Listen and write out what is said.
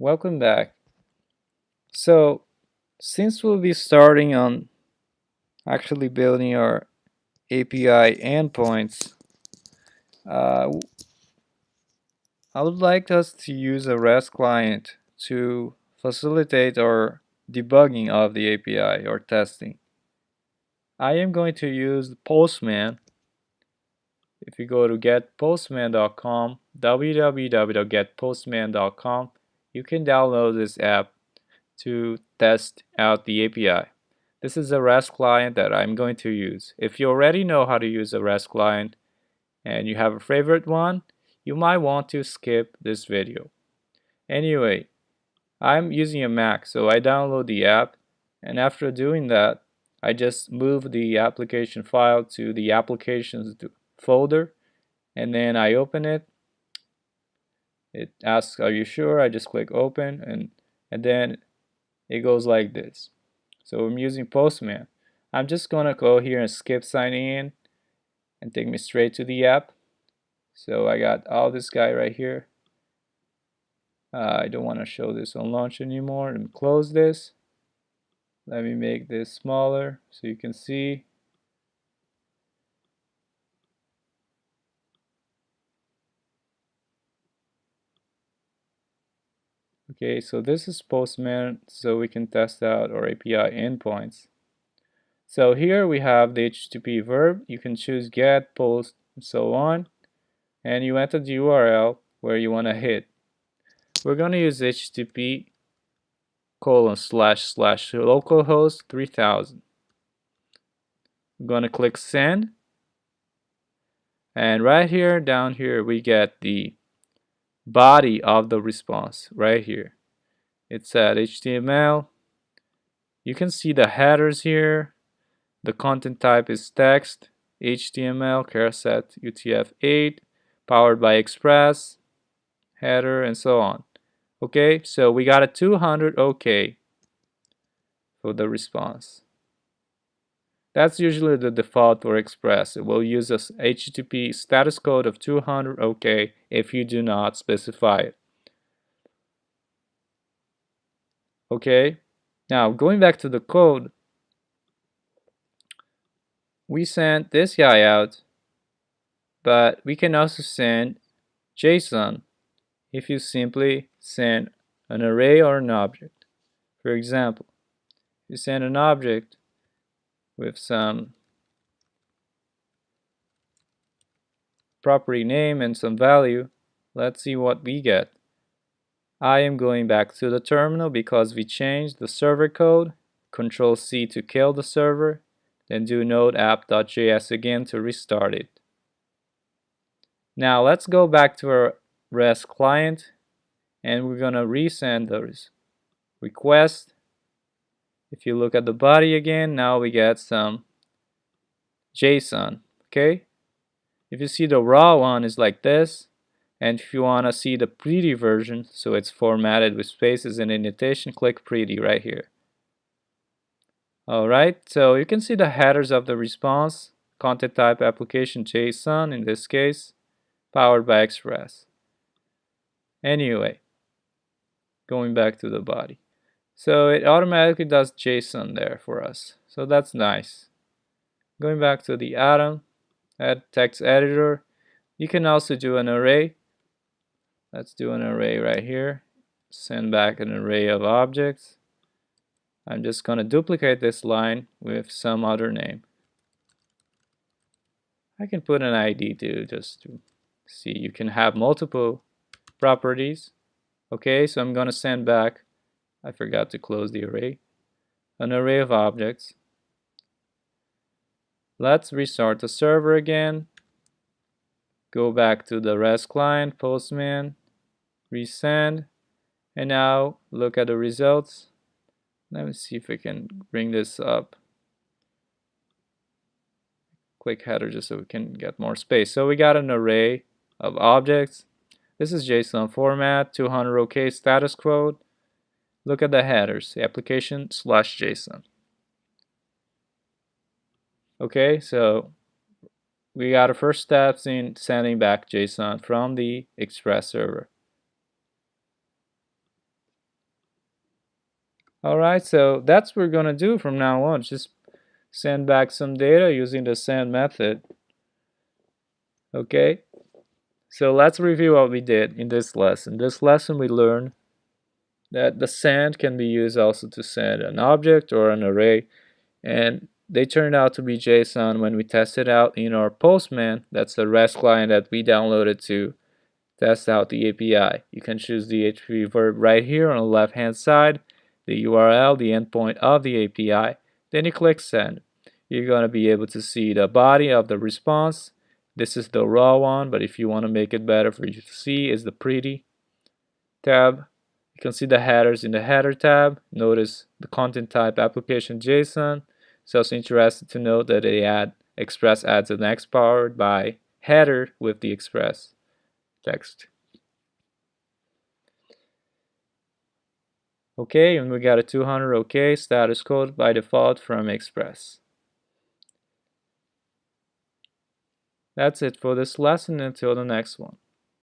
Welcome back. So, since we'll be starting on actually building our API endpoints, uh, I would like us to use a REST client to facilitate our debugging of the API or testing. I am going to use Postman. If you go to getpostman.com, www.getpostman.com, you can download this app to test out the API. This is a REST client that I'm going to use. If you already know how to use a REST client and you have a favorite one, you might want to skip this video. Anyway, I'm using a Mac, so I download the app, and after doing that, I just move the application file to the applications folder, and then I open it. It asks, are you sure? I just click open, and then it goes like this. So I'm using Postman. I'm just gonna go here and skip signing in and take me straight to the app. So I got all this guy right here. I don't want to show this on launch anymore. Let me close this. Let me make this smaller so you can see. Okay, so this is Postman, so we can test out our API endpoints. So here we have the HTTP verb. You can choose get, post, and so on. And you enter the URL where you want to hit. We're going to use HTTP :// localhost 3000. I'm going to click send. And right here, down here, we get the body of the response right here. It's at HTML. You can see the headers here. The content type is text, HTML, charset UTF-8, powered by Express, header, and so on. Okay, so we got a 200 OK for the response. That's usually the default for Express. It will use a HTTP status code of 200 OK if you do not specify it. Okay, now going back to the code, we sent this guy out, but we can also send JSON if you simply send an array or an object. For example, you send an object with some property name and some value. Let's see what we get. I am going back to the terminal because we changed the server code. Control C to kill the server, then do node app.js again to restart it. Now let's go back to our REST client and we're gonna resend the request. If you look at the body again, now we get some JSON. Okay, if you see the raw one is like this, and if you want to see the pretty version, so it's formatted with spaces and indentation, click pretty right here. Alright, so you can see the headers of the response, content type application JSON in this case, powered by Express. Anyway, going back to the body. So it automatically does JSON there for us. So that's nice. Going back to the atom, add text editor, you can also do an array. Let's do an array right here. Send back an array of objects. I'm just going to duplicate this line with some other name. I can put an ID too, just to see. You can have multiple properties. Okay, so I'm going to send back, I forgot to close the array, an array of objects. Let's restart the server again. Go back to the REST client, Postman, resend, and now look at the results. Let me see if I can bring this up. Quick header just so we can get more space. So we got an array of objects. This is JSON format, 200 OK status code. Look at the headers, application/JSON. Okay, so we got our first steps in sending back JSON from the Express server. Alright, so that's what we're gonna do from now on. Just send back some data using the send method. Okay, so let's review what we did in this lesson. This lesson we learned that the send can be used also to send an object or an array, and they turned out to be JSON when we tested out in our Postman. That's the REST client that we downloaded to test out the API. You can choose the HTTP verb right here on the left hand side, the URL, the endpoint of the API. Then you click send. You're going to be able to see the body of the response. This is the raw one, but if you want to make it better for you to see, is the pretty tab. You can see the headers in the header tab. Notice the content type application JSON. It's also interesting to note that Express adds an X powered by header with the Express text. Okay, and we got a 200 OK status code by default from Express. That's it for this lesson. Until the next one.